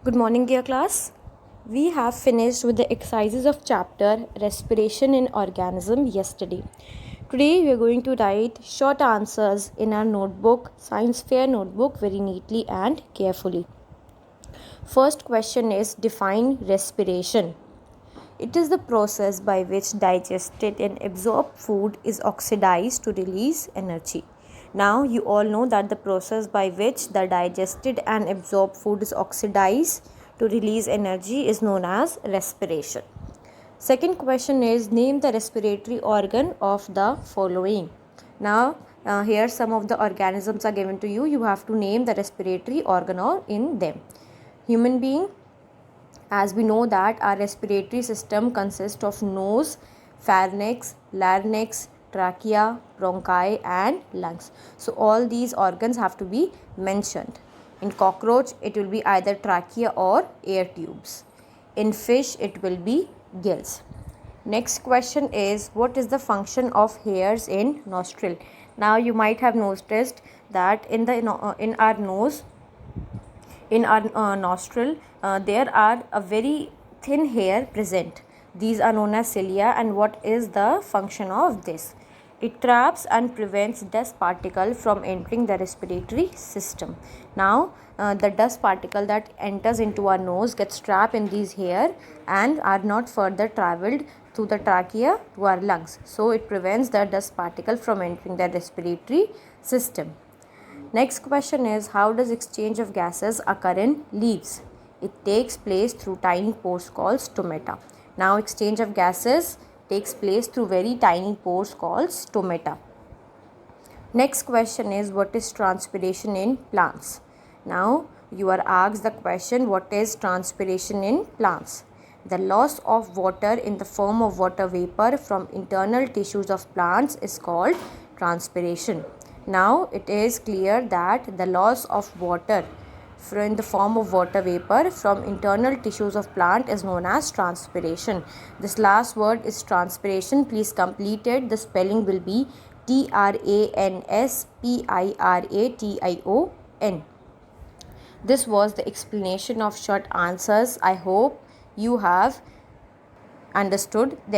Good morning, dear class. We have finished with the exercises of chapter Respiration in Organism yesterday. Today we are going to write short answers in our notebook, science fair notebook, very neatly and carefully. First question is define respiration. It is the process by which digested and absorbed food is oxidized to release energy. Now you all know that the process by which the digested and absorbed food is oxidized to release energy is known as respiration. Second question is name the respiratory organ of the following. Now here some of the organisms are given to you. You have to name the respiratory organ in them. Human being, as we know that our respiratory system consists of nose, pharynx, larynx, trachea, bronchi and lungs. So all these organs have to be mentioned. In cockroach it will be either trachea or air tubes. In fish it will be gills. Next question is what is the function of hairs in nostril? Now you might have noticed that in our nose, in our nostril, there are a very thin hair present. These are known as cilia, and what is the function of this? It traps and prevents dust particle from entering the respiratory system. Now the dust particle that enters into our nose gets trapped in these hair and are not further travelled through the trachea to our lungs. So it prevents the dust particle from entering the respiratory system. Next question is how does exchange of gases occur in leaves? It takes place through tiny pores called stomata. Now exchange of gases takes place through very tiny pores called stomata. Next question is what is transpiration in plants? Now you are asked the question what is transpiration in plants? The loss of water in the form of water vapor from internal tissues of plants is called transpiration. Now it is clear that the loss of water in the form of water vapor from internal tissues of plant is known as transpiration. This last word is transpiration. Please complete it. The spelling will be transpiration. This was the explanation of short answers. I hope you have understood them.